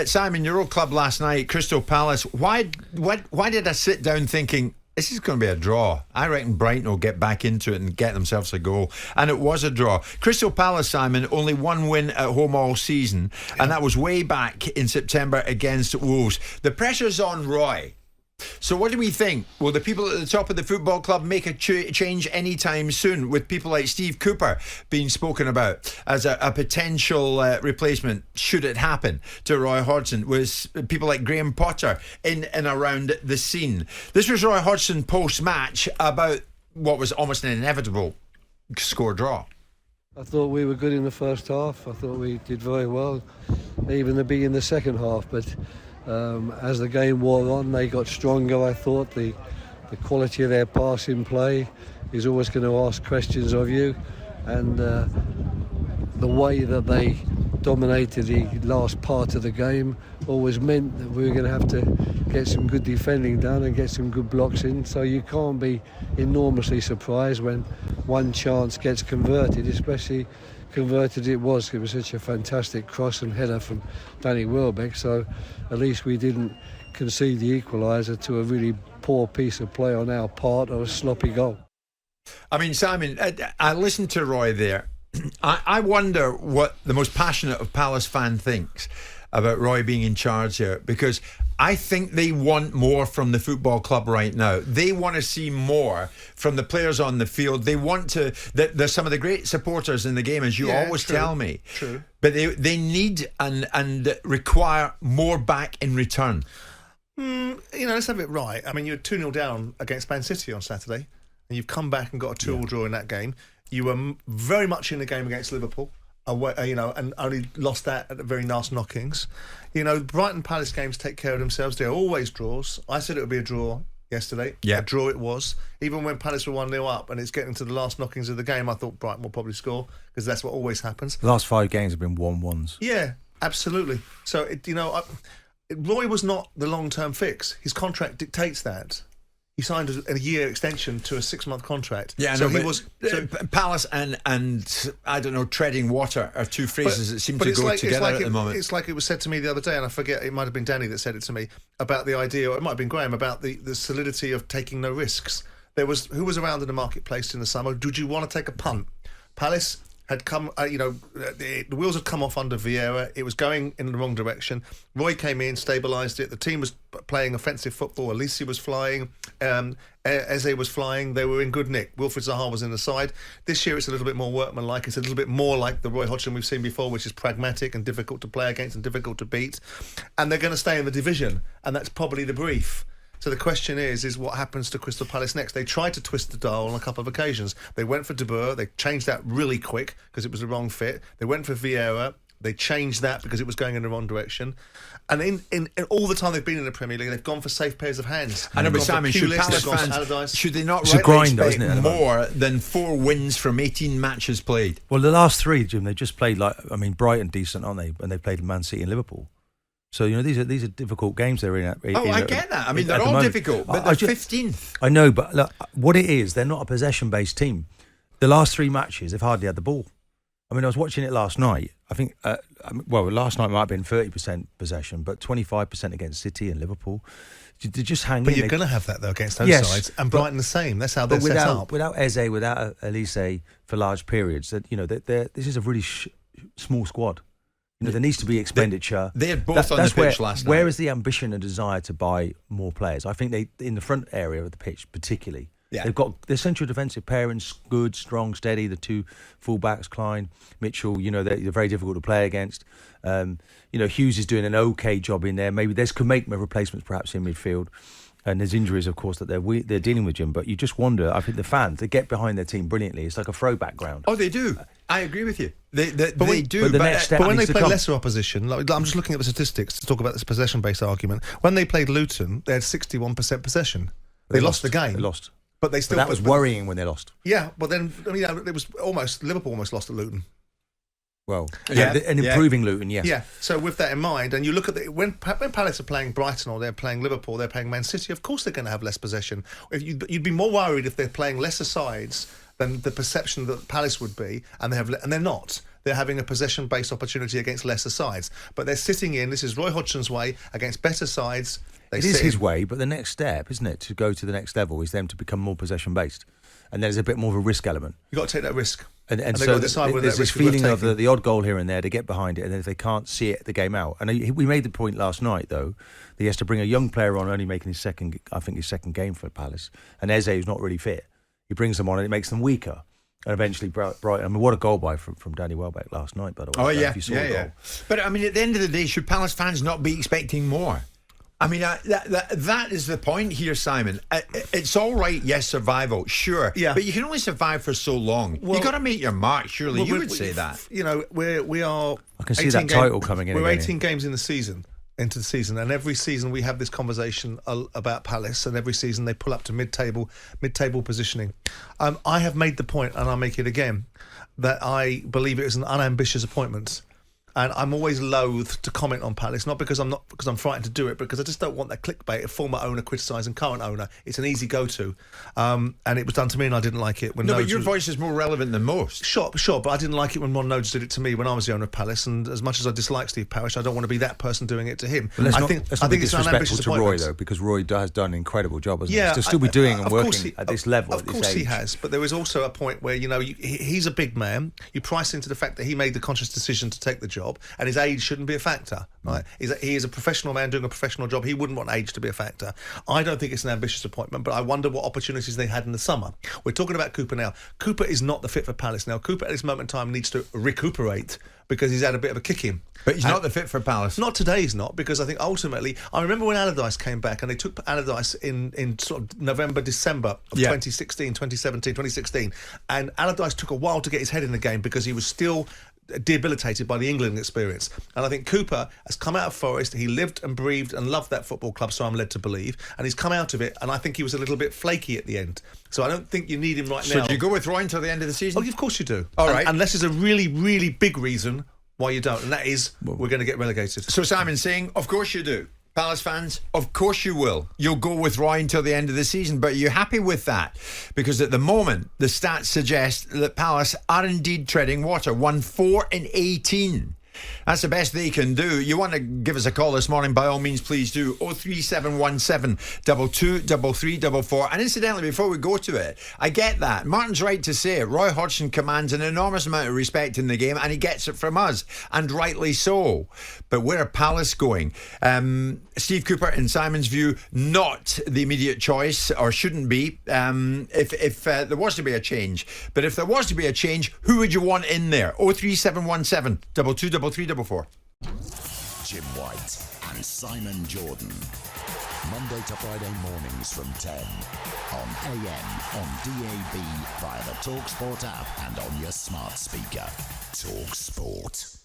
Simon, your old club last night, Crystal Palace. Why did I sit down thinking, this is going to be a draw? I reckon Brighton will get back into it and get themselves a goal. And it was a draw. Crystal Palace, Simon, only one win at home all season. And that was way back in September against Wolves. The pressure's on Roy. So what do we think? Will the people at the top of the football club make a change anytime soon, with people like Steve Cooper being spoken about as a potential replacement, should it happen, to Roy Hodgson, with people like Graham Potter in and around the scene? This was Roy Hodgson post-match about what was almost an inevitable score draw. I thought we were good in the first half. I thought we did very well, even to be in the second half, but as the game wore on, they got stronger. I thought the quality of their passing play is always going to ask questions of you, and the way that they dominated the last part of the game always meant that we were going to have to get some good defending done and get some good blocks in. So you can't be enormously surprised when one chance gets converted, especially converted it was such a fantastic cross and header from Danny Welbeck. So at least we didn't concede the equaliser to a really poor piece of play on our part, or a sloppy goal. I mean, Simon, I listened to Roy there. I wonder what the most passionate of Palace fan thinks about Roy being in charge here, because I think they want more from the football club right now. They want to see more from the players on the field. They want to. There's some of the great supporters in the game, as you always tell me. True. But they need and require more back in return. Let's have it right. I mean, you were 2-0 down against Man City on Saturday, and you've come back and got a 2-2 draw in that game. You were very much in the game against Liverpool, and only lost that at the very last knockings. Brighton Palace games take care of themselves. They're always draws. I said it would be a draw yesterday. Yeah. A draw it was. Even when Palace were 1-0 up and it's getting to the last knockings of the game, I thought Brighton will probably score, because that's what always happens. The last 5 games have been 1-1s. Yeah, absolutely. So, Roy was not the long-term fix. His contract dictates that. He signed a year extension to a 6-month contract. Yeah, so he was Palace and I don't know, treading water are two phrases that seem to go together at the moment. It's like it was said to me the other day, and I forget, it might have been Danny that said it to me, about the idea, or it might have been Graeme, about the solidity of taking no risks. Who was around in the marketplace in the summer? Did you want to take a punt? Palace had come, the wheels had come off under Vieira. It was going in the wrong direction. Roy came in, stabilised it. The team was playing offensive football. Alisi was flying. Eze was flying. They were in good nick. Wilfried Zaha was in the side. This year it's a little bit more workmanlike. It's a little bit more like the Roy Hodgson we've seen before, which is pragmatic and difficult to play against and difficult to beat. And they're going to stay in the division, and that's probably the brief. So the question is what happens to Crystal Palace next? They tried to twist the dial on a couple of occasions. They went for De Boer. They changed that really quick because it was the wrong fit. They went for Vieira. They changed that because it was going in the wrong direction. And in all the time they've been in the Premier League, they've gone for safe pairs of hands. I know, but Simon, should Palace fans, should they not expect more than 4 wins from 18 matches played? Well, the last 3, Jim, they just played Brighton decent, aren't they? And they played Man City and Liverpool. So, these are difficult games they're in. I get that. I mean, they're all difficult, but they're 15th. I know, but look, what it is, they're not a possession-based team. The last 3 matches, they've hardly had the ball. I mean, I was watching it last night. I think, last night might have been 30% possession, but 25% against City and Liverpool. They just hang in. But you're going to have that, though, against those sides. And Brighton the same. That's how they're set up. Without Eze, without Elise for large periods, this is a really small squad. There needs to be expenditure. They had both on the pitch last night. Where is the ambition and desire to buy more players? I think they, in the front area of the pitch particularly, they've got their central defensive pairings good, strong, steady. The 2 fullbacks, Klein, Mitchell, they're very difficult to play against. Hughes is doing an okay job in there. Maybe could make replacements perhaps in midfield. And there's injuries, of course, that they're dealing with, Jim. But you just wonder, I think the fans, they get behind their team brilliantly. It's like a throwback ground. Oh, they do. I agree with you. They do. But when they play lesser opposition, I'm just looking at the statistics to talk about this possession-based argument. When they played Luton, they had 61% possession. They lost the game. They lost. But they still. But that was worrying when they lost. Yeah, but then it was Liverpool almost lost at Luton. Well, an improving Luton, yes. Yeah, so with that in mind, and you look at when Palace are playing Brighton or they're playing Liverpool, they're playing Man City, of course they're going to have less possession. You'd be more worried if they're playing lesser sides than the perception that Palace would be, and they're not. they're having a possession-based opportunity against lesser sides. But they're sitting in, this is Roy Hodgson's way, against better sides. It is his way, but the next step, isn't it, to go to the next level is them to become more possession-based. And there's a bit more of a risk element. You've got to take that risk. And so there's this feeling of the odd goal here and there, to get behind it, and if they can't see it, the game out. And we made the point last night, though, that he has to bring a young player on, only making his second game for Palace. And Eze, who's not really fit, he brings them on and it makes them weaker. And eventually, Brighton. I mean, what a goal from Danny Welbeck last night, by the way. Oh, yeah. If you saw the goal. But, I mean, at the end of the day, should Palace fans not be expecting more? I mean, that is the point here, Simon. It's all right, yes, survival, sure. Yeah. But you can only survive for so long. Well, you got to make your mark, surely. You would say that. You know, we are... I can see that title coming in. We're 18 games into the season, and every season we have this conversation about Palace, and every season they pull up to mid-table positioning. I have made the point, and I'll make it again, that I believe it is an unambitious appointment. And I'm always loath to comment on Palace, not because I'm frightened to do it, because I just don't want that clickbait, a former owner criticising current owner. It's an easy go-to. And it was done to me and I didn't like it. But your voice is more relevant than most. Sure, but I didn't like it when Ron Nodes did it to me when I was the owner of Palace, and as much as I dislike Steve Parish, I don't want to be that person doing it to him. I think it's disrespectful to Roy, though, because Roy has done an incredible job, hasn't he? To still be doing and working at this level, Of course he has, but there is also a point where, he's a big man. You price into the fact that he made the conscious decision to take the job, and his age shouldn't be a factor, right? He is a professional man doing a professional job. He wouldn't want age to be a factor. I don't think it's an ambitious appointment, but I wonder what opportunities they had in the summer. We're talking about Cooper now. Cooper is not the fit for Palace now. Cooper at this moment in time needs to recuperate because he's had a bit of a kick-in. But he's not the fit for Palace. Not today, he's not, because I think ultimately, I remember when Allardyce came back, and they took Allardyce in sort of November, December of 2016, 2017, 2016, and Allardyce took a while to get his head in the game because he was still debilitated by the England experience. And I think Cooper has come out of Forest. He lived and breathed and loved that football club, so I'm led to believe, and he's come out of it, and I think he was a little bit flaky at the end. So I don't think you need him right now. So do you go with Roy until the end of the season? Oh, of course you do. All right. Unless there's a really, really big reason why you don't, and that is we're going to get relegated. So Simon's saying, of course you do. Palace fans, of course you will. You'll go with Roy until the end of the season, but are you happy with that? Because at the moment, the stats suggest that Palace are indeed treading water. 1-4 in 18. That's the best they can do. You want to give us a call this morning, by all means, please do. 03717 223344. And incidentally, before we go to it, I get that. Martin's right to say it. Roy Hodgson commands an enormous amount of respect in the game, and he gets it from us, and rightly so. But where are Palace going? Steve Cooper, in Simon's view, not the immediate choice, or shouldn't be, if there was to be a change. But if there was to be a change, who would you want in there? 03717 223344. Jim White and Simon Jordan. Monday to Friday mornings from 10 on AM, on DAB, via the talkSPORT app and on your smart speaker. talkSPORT.